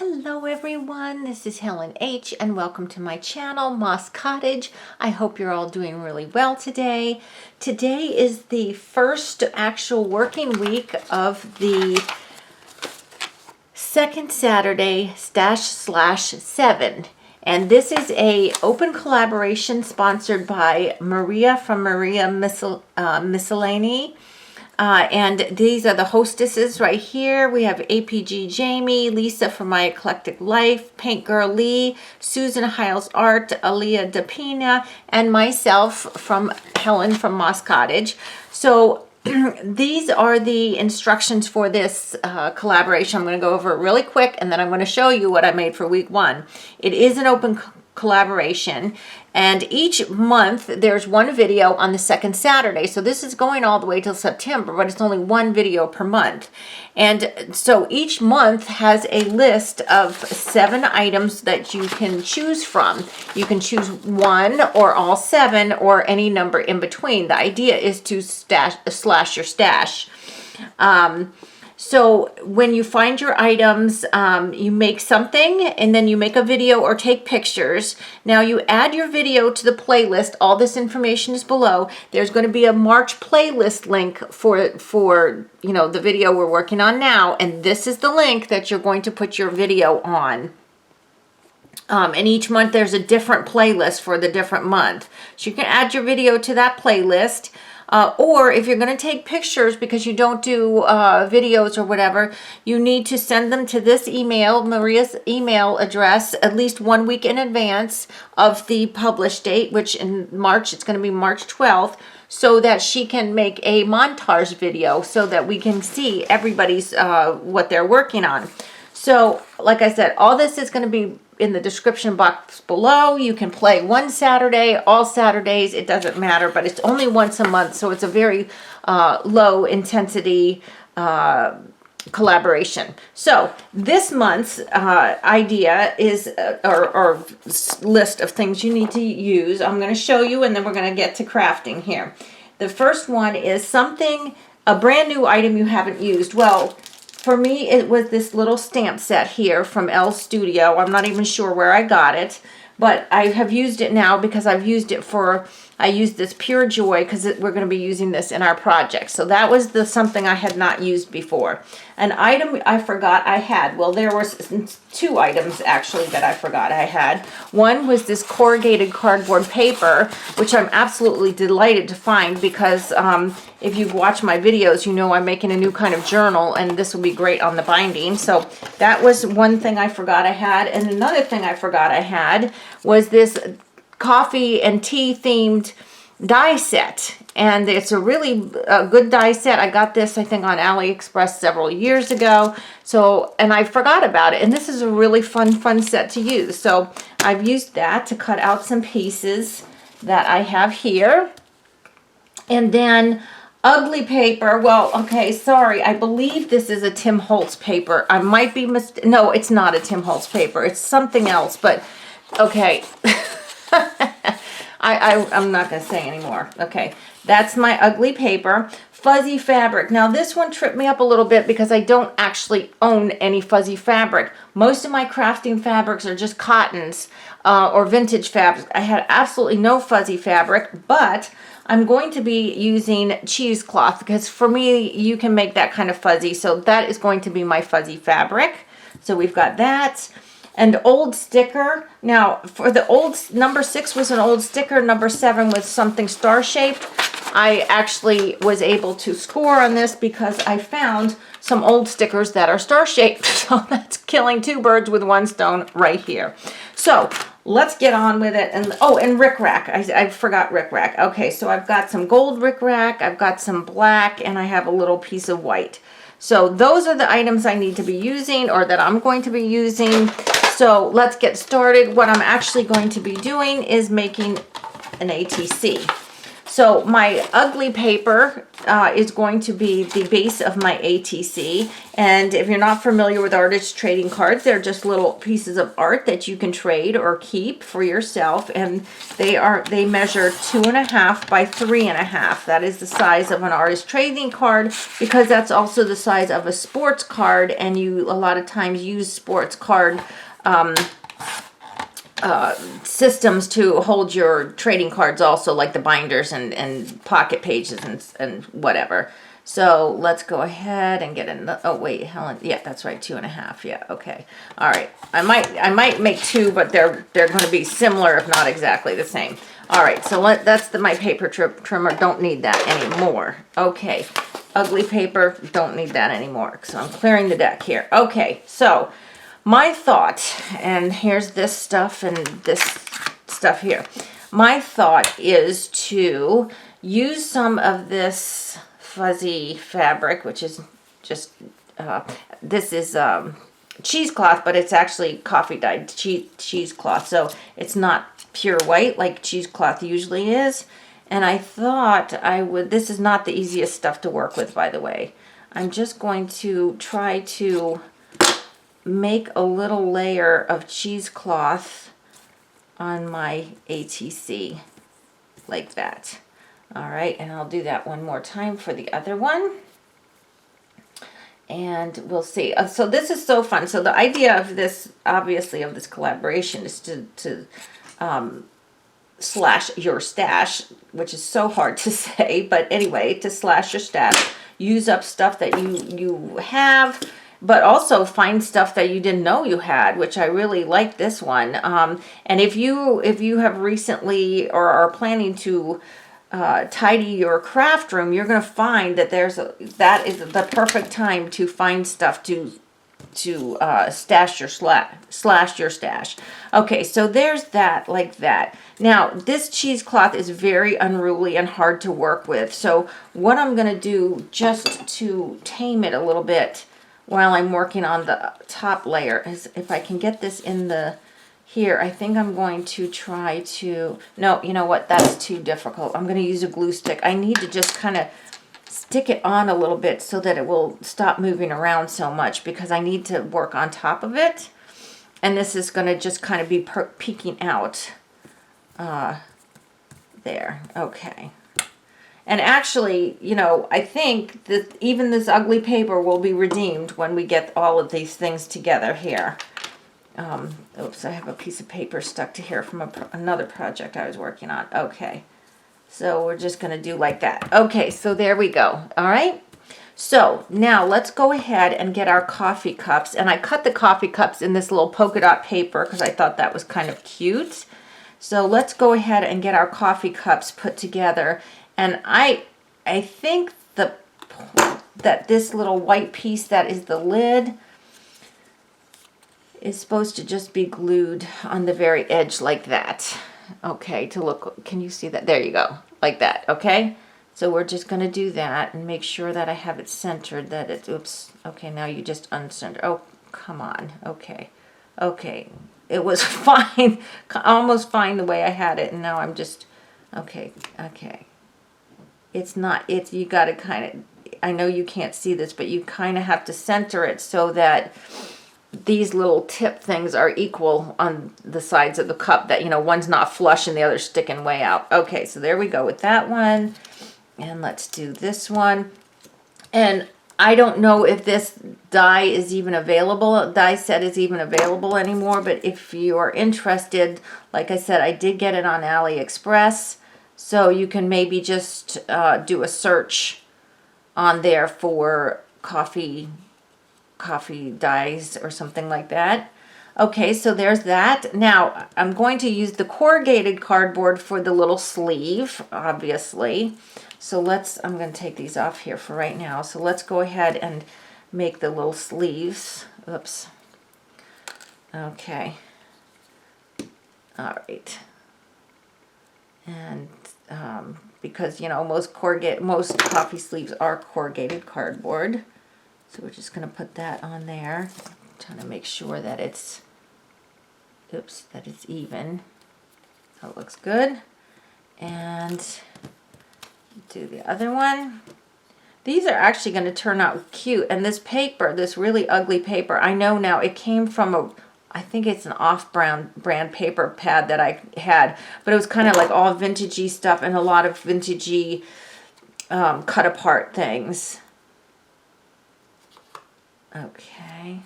Hello everyone, this is Helen H. and welcome to my channel, Moss Cottage. I hope you're all doing really well today. Today is the first actual working week of the second Saturday /7. And this is a open collaboration sponsored by Maria from Miscellany. And these are the hostesses right here. We have APG Jamie, Lisa from My Eclectic Life, Paint Girl Lee, Susan Hiles Art, Aaliyah DePina, and myself from Helen from Moss Cottage. So these are the instructions for this collaboration. I'm going to go over it really quick, and then I'm going to show you what I made for week one. It is an open collaboration, and each month there's one video on the second Saturday. So this is going all the way till September, but it's only one video per month. And so each month has a list of 7 items that you can choose from. You can choose one or all 7 or any number in between. The idea is to slash your stash. So when you find your items, you make something and then you make a video or take pictures. Now you add your video to the playlist. All this information is below. There's going to be a March playlist link for the video we're working on now. And this is the link that you're going to put your video on. And each month there's a different playlist for the different month. So you can add your video to that playlist. Or if you're going to take pictures because you don't do videos or whatever, you need to send them to this email, Maria's email address, at least 1 week in advance of the published date, which in March, it's going to be March 12th, so that she can make a montage video so that we can see everybody's what they're working on. So, like I said, all this is going to be in the description box below. You can play one Saturday, all Saturdays, it doesn't matter, but it's only once a month, so it's a very low intensity collaboration. So this month's idea is, or list of things you need to use. I'm going to show you, and then we're going to get to crafting here. The first one is a brand new item you haven't used. Well, for me, it was this little stamp set here from Elle Studio. I'm not even sure where I got it, but I have used it now because I used this Pure Joy because we're going to be using this in our project. So that was something I had not used before. An item I forgot I had. Well, there was 2 items actually that I forgot I had. One was this corrugated cardboard paper, which I'm absolutely delighted to find because if you've watched my videos, you know I'm making a new kind of journal, and this will be great on the binding. So that was one thing I forgot I had. And another thing I forgot I had was this coffee and tea themed die set. And it's a really good die set. I got this, I think, on AliExpress several years ago. So, and I forgot about it. And this is a really fun set to use. So I've used that to cut out some pieces that I have here. And then ugly paper. Well, okay, sorry. I believe this is a Tim Holtz paper. I might be no, it's not a Tim Holtz paper. It's something else, but okay. I'm not going to say anymore. Okay, that's my ugly paper. Fuzzy fabric. Now this one tripped me up a little bit because I don't actually own any fuzzy fabric. Most of my crafting fabrics are just cottons or vintage fabrics. I had absolutely no fuzzy fabric, but I'm going to be using cheesecloth because for me, you can make that kind of fuzzy. So that is going to be my fuzzy fabric. So we've got that. And old sticker. Now, for the number 6 was an old sticker. Number 7 was something star-shaped. I actually was able to score on this because I found some old stickers that are star-shaped. So that's killing 2 birds with 1 stone right here. So let's get on with it. And and Ric Rack. I forgot Ric Rack. Okay, so I've got some gold Ric Rack. I've got some black, and I have a little piece of white. So those are the items I need to be using, or that I'm going to be using. So let's get started. What I'm actually going to be doing is making an ATC. So my ugly paper is going to be the base of my ATC. And if you're not familiar with artist trading cards, they're just little pieces of art that you can trade or keep for yourself. And they measure 2.5 by 3.5. That is the size of an artist trading card, because that's also the size of a sports card. And you a lot of times use sports card systems to hold your trading cards also, like the binders and pocket pages and whatever. So let's go ahead and get in the, oh wait, Helen, yeah, that's right, 2.5, yeah, okay. All right, I might make 2, but they're going to be similar, if not exactly the same. All right, so that's my paper trimmer, don't need that anymore. Okay, ugly paper, don't need that anymore, so I'm clearing the deck here. Okay, so my thought, and here's this stuff and this stuff here. My thought is to use some of this fuzzy fabric, which is just, this is cheesecloth, but it's actually coffee dyed cheesecloth. So it's not pure white like cheesecloth usually is. And I thought this is not the easiest stuff to work with, by the way. I'm just going to try to make a little layer of cheesecloth on my ATC like that. All right, and I'll do that one more time for the other one. And we'll see. So this is so fun. So the idea of this, obviously, of this collaboration is to slash your stash, which is so hard to say, but anyway, to slash your stash, use up stuff that you have, but also find stuff that you didn't know you had, which I really like this one. And if you have recently or are planning to tidy your craft room, you're going to find that that is the perfect time to find stuff to stash your slash your stash. Okay, so there's that, like that. Now, this cheesecloth is very unruly and hard to work with. So what I'm going to do, just to tame it a little bit while I'm working on the top layer, is if I can get this in the here, I think I'm going to try to, no, you know what, that's too difficult. I'm going to use a glue stick. I need to just kind of stick it on a little bit so that it will stop moving around so much, because I need to work on top of it. And this is going to just kind of be peeking out. There, okay. And actually, you know, I think that even this ugly paper will be redeemed when we get all of these things together here. Oops, I have a piece of paper stuck to here from another project I was working on. Okay, so we're just going to do like that. Okay, so there we go. All right. So now let's go ahead and get our coffee cups. And I cut the coffee cups in this little polka dot paper because I thought that was kind of cute. So let's go ahead and get our coffee cups put together. And I think that this little white piece that is the lid is supposed to just be glued on the very edge like that. Okay, to look, can you see that? There you go, like that, okay? So we're just going to do that and make sure that I have it centered, that it's, oops, okay, now you just uncenter. Oh, come on, okay. Okay, it was fine, almost fine the way I had it, and now I'm just, okay. It's not, you got to kind of, I know you can't see this, but you kind of have to center it so that these little tip things are equal on the sides of the cup, that, you know, one's not flush and the other's sticking way out. Okay, so there we go with that one. And let's do this one. And I don't know if this die is even available, die set is even available anymore, but if you are interested, like I said, I did get it on AliExpress, so you can maybe just do a search on there for coffee dies or something like that. Okay, so there's that. Now, I'm going to use the corrugated cardboard for the little sleeve, obviously. So I'm going to take these off here for right now. So let's go ahead and make the little sleeves. Oops. Okay. All right. And because, you know, most coffee sleeves are corrugated cardboard. So we're just going to put that on there. I'm trying to make sure that it's, that it's even. That looks good. And Do the other one. These are actually going to turn out cute. And this paper, this really ugly paper, I know now it came from I think it's an off-brand paper pad that I had. But it was kind of like all vintagey stuff and a lot of vintagey cut apart things. Okay.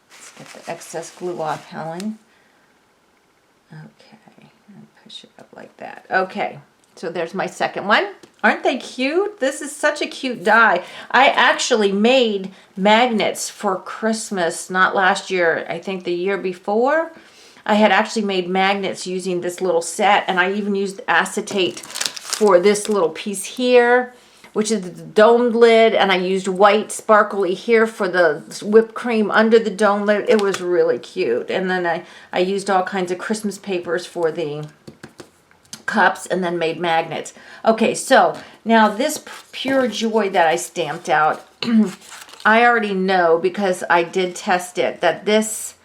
Let's get the excess glue off, Helen. Okay. And push it up like that. Okay. So there's my second one. Aren't they cute? This is such a cute die. I actually made magnets for Christmas, not last year, I think the year before. I had actually made magnets using this little set, and I even used acetate for this little piece here, which is the domed lid, and I used white sparkly here for the whipped cream under the dome lid. It was really cute. And then I used all kinds of Christmas papers for the cups and then made magnets. Okay, so now this Pure Joy that I stamped out, I already know because I did test it that this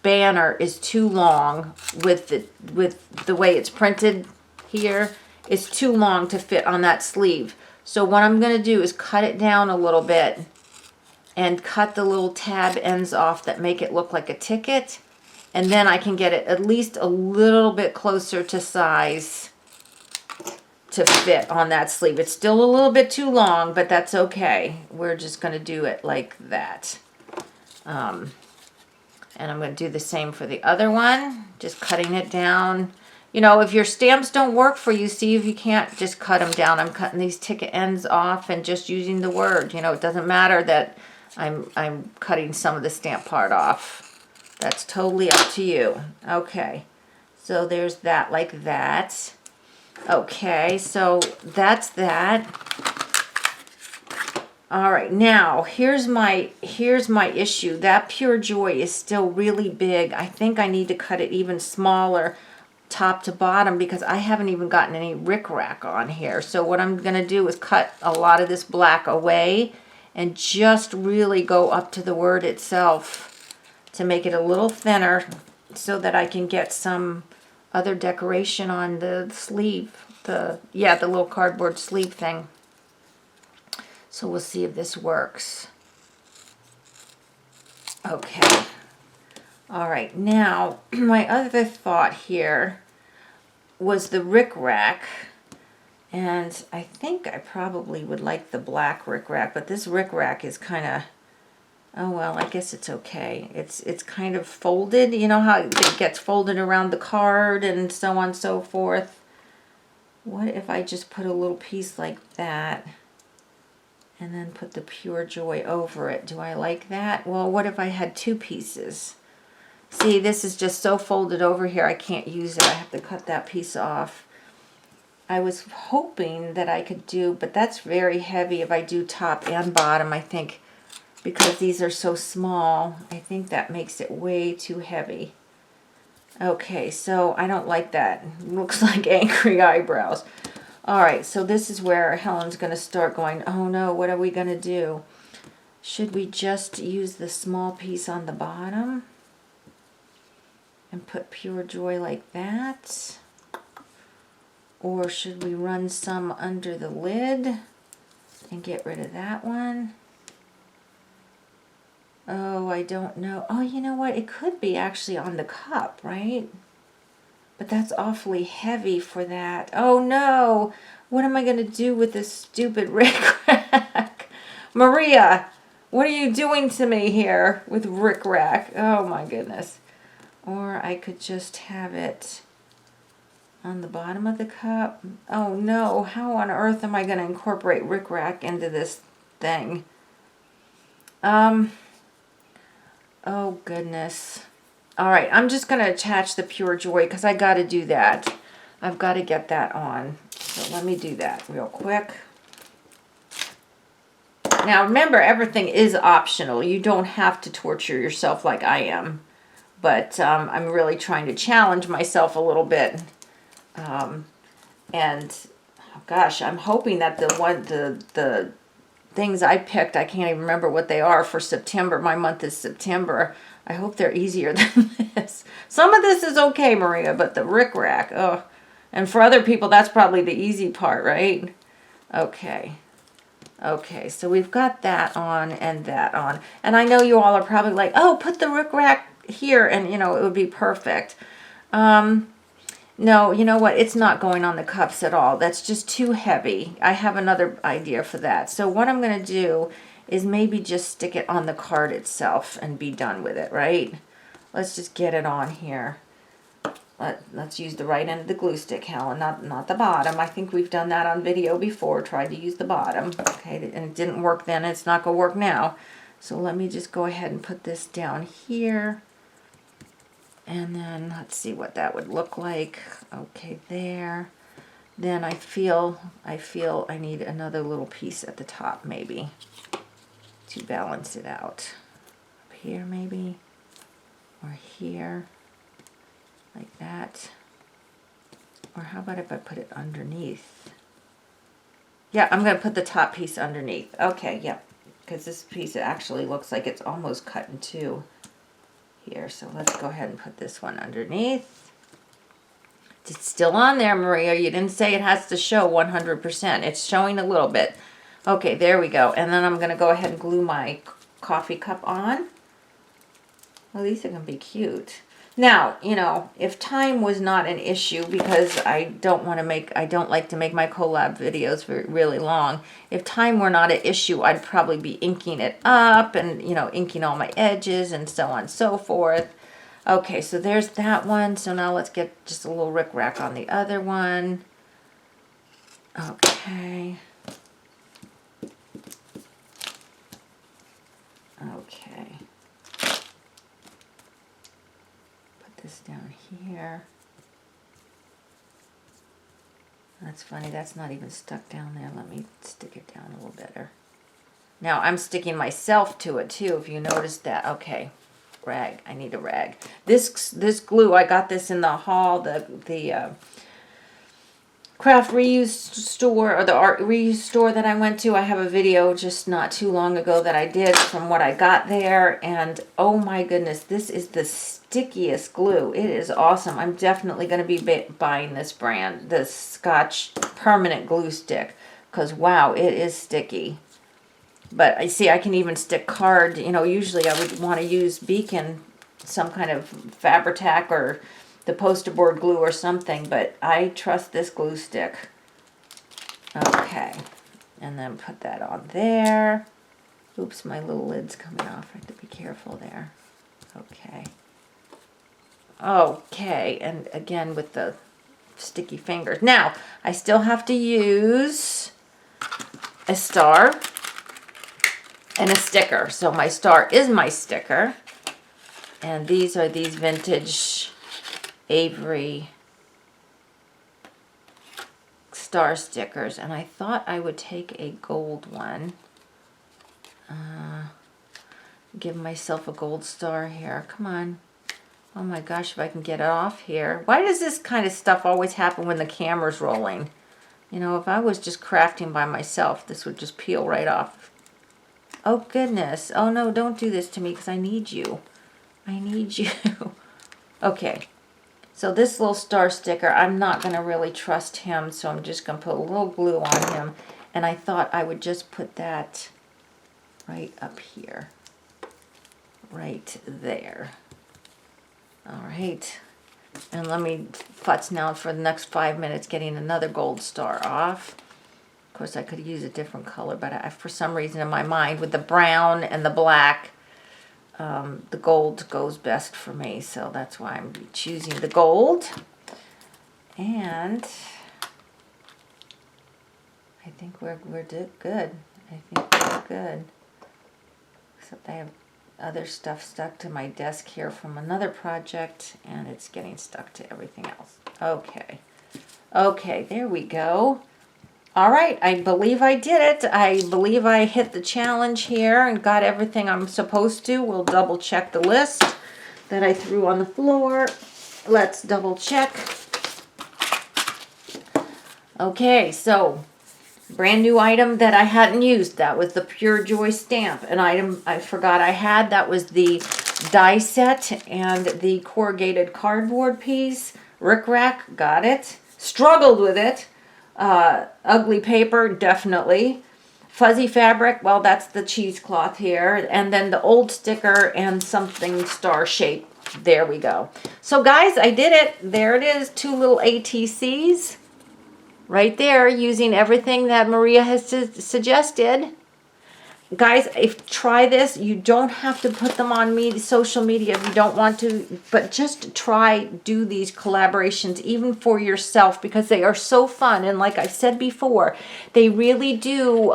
banner is too long with the way it's printed here. It's too long to fit on that sleeve. So what I'm going to do is cut it down a little bit and cut the little tab ends off that make it look like a ticket. And then I can get it at least a little bit closer to size to fit on that sleeve. It's still a little bit too long, but that's okay. We're just going to do it like that. And I'm going to do the same for the other one. Just cutting it down. You know, if your stamps don't work for you, see if you can't just cut them down. I'm cutting these ticket ends off and just using the word. You know, it doesn't matter that I'm cutting some of the stamp part off. That's totally up to you. Okay, so there's that like that. Okay, so that's that. All right, now here's my issue. That Pure Joy is still really big. I think I need to cut it even smaller top to bottom because I haven't even gotten any Ric Rack on here. So what I'm going to do is cut a lot of this black away and just really go up to the word itself to make it a little thinner so that I can get some other decoration on the sleeve. The little cardboard sleeve thing. So we'll see if this works. Okay. All right, now my other thought here was the Ric Rack. And I think I probably would like the black Ric Rack, but this Ric Rack is kind of, oh well, I guess it's okay. It's kind of folded. You know how it gets folded around the card and so on and so forth. What if I just put a little piece like that and then put the Pure Joy over it? Do I like that? Well, what if I had two pieces? See, this is just so folded over here, I can't use it. I have to cut that piece off. I was hoping that I could do, but that's very heavy if I do top and bottom, I think. Because these are so small, I think that makes it way too heavy. Okay, so I don't like that. It looks like angry eyebrows. All right, so this is where Helen's going to start going, oh no, what are we going to do? Should we just use the small piece on the bottom and put Pure Joy like that? Or should we run some under the lid and get rid of that one? Oh, I don't know. Oh, you know what? It could be actually on the cup, right? But that's awfully heavy for that. Oh, no. What am I going to do with this stupid Ric Rack? Maria, what are you doing to me here with Ric Rack? Oh, my goodness. Or I could just have it on the bottom of the cup. Oh, no. How on earth am I going to incorporate Ric Rack into this thing? Oh, goodness. All right, I'm just going to attach the Pure Joy because I got to do that. I've got to get that on. So let me do that real quick. Now, remember, everything is optional. You don't have to torture yourself like I am. But I'm really trying to challenge myself a little bit. And, oh gosh, I'm hoping that the things I picked, I can't even remember what they are for September. My month is September. I hope they're easier than this. Some of this is okay, Maria, but the Ric Rack, oh. And for other people, that's probably the easy part, right? Okay. Okay, so we've got that on and that on. And I know you all are probably like, oh, put the Ric Rack here and, you know, it would be perfect. No, you know what? It's not going on the cups at all. That's just too heavy. I have another idea for that. So what I'm going to do is maybe just stick it on the card itself and be done with it, right? Let's just get it on here. Let's use the right end of the glue stick, Helen, not the bottom. I think we've done that on video before, tried to use the bottom. Okay, and it didn't work then. It's not going to work now. So let me just go ahead and put this down here. And then let's see what that would look like. Okay, there. Then I feel I need another little piece at the top maybe to balance it out. Up here maybe, or here, like that. Or how about if I put it underneath? Yeah, I'm going to put the top piece underneath. Okay, yeah, because this piece actually looks like it's almost cut in two here. So let's go ahead and put this one underneath. It's still on there, Maria. You didn't say it has to show 100%. It's showing a little bit. Okay, there we go. And then I'm going to go ahead and glue my coffee cup on. Well, these are going to be cute. Now, you know, if time was not an issue, because I don't like to make my collab videos really long. If time were not an issue, I'd probably be inking it up and, you know, inking all my edges and so on and so forth. Okay, so there's that one. So now let's get just a little Ric Rack on the other one. Okay. Okay. This down here. That's funny, that's not even stuck down there. Let me stick it down a little better. Now I'm sticking myself to it too, if you noticed that. Okay, rag, I need a rag. This glue, I got this in the haul, the craft reuse store, or the art reuse store that I went to. I have a video just not too long ago that I did from what I got there, and oh my goodness, this is the stickiest glue. It is awesome. I'm definitely going to be buying this brand, the Scotch permanent glue stick, because wow, it is sticky. But I see I can even stick card, you know, usually I would want to use Beacon, some kind of Fabri-Tac or the poster board glue or something, but I trust this glue stick. Okay, and then put that on there. Oops, my little lid's coming off. I have to be careful there. Okay. Okay, and again with the sticky fingers. Now, I still have to use a star and a sticker. So my star is my sticker. And these are these vintage Avery star stickers, and I thought I would take a gold one. Give myself a gold star here. Come on. Oh my gosh, if I can get it off here. Why does this kind of stuff always happen when the camera's rolling? You know, if I was just crafting by myself, this would just peel right off. Oh goodness. Oh no, don't do this to me, because I need you. I need you. Okay. So this little star sticker, I'm not going to really trust him, so I'm just going to put a little glue on him. And I thought I would just put that right up here. Right there. All right. And let me futz now for the next 5 minutes getting another gold star off. Of course, I could use a different color, but for some reason in my mind, with the brown and the black, the gold goes best for me, so that's why I'm choosing the gold. And I think we're good. I think we're good. Except I have other stuff stuck to my desk here from another project, and it's getting stuck to everything else. Okay. Okay, there we go. All right, I believe I did it. I believe I hit the challenge here and got everything I'm supposed to. We'll double check the list that I threw on the floor. Let's double check. Okay, so brand new item that I hadn't used. That was the Pure Joy stamp. An item I forgot I had. That was the die set and the corrugated cardboard piece. Ric Rack, got it. Struggled with it. Ugly paper, definitely. Fuzzy fabric, well, that's the cheesecloth here. And then the old sticker and something star shape. There we go. So guys, I did it. There it is, 2 little ATCs right there, using everything that Maria has suggested. Guys, try this. You don't have to put them on social media if you don't want to, but just do these collaborations even for yourself, because they are so fun. And like I said before, they really do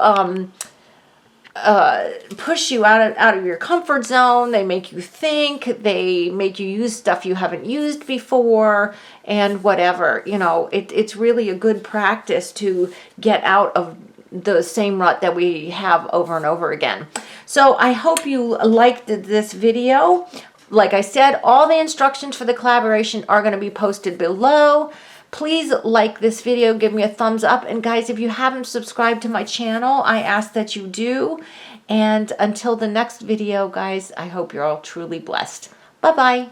push you out of your comfort zone. They make you think. They make you use stuff you haven't used before, and whatever. You know, it's really a good practice to get out of the same rut that we have over and over again. So I hope you liked this video. Like I said, all the instructions for the collaboration are going to be posted below. Please like this video, give me a thumbs up. And guys, if you haven't subscribed to my channel, I ask that you do. And until the next video, guys, I hope you're all truly blessed. Bye-bye.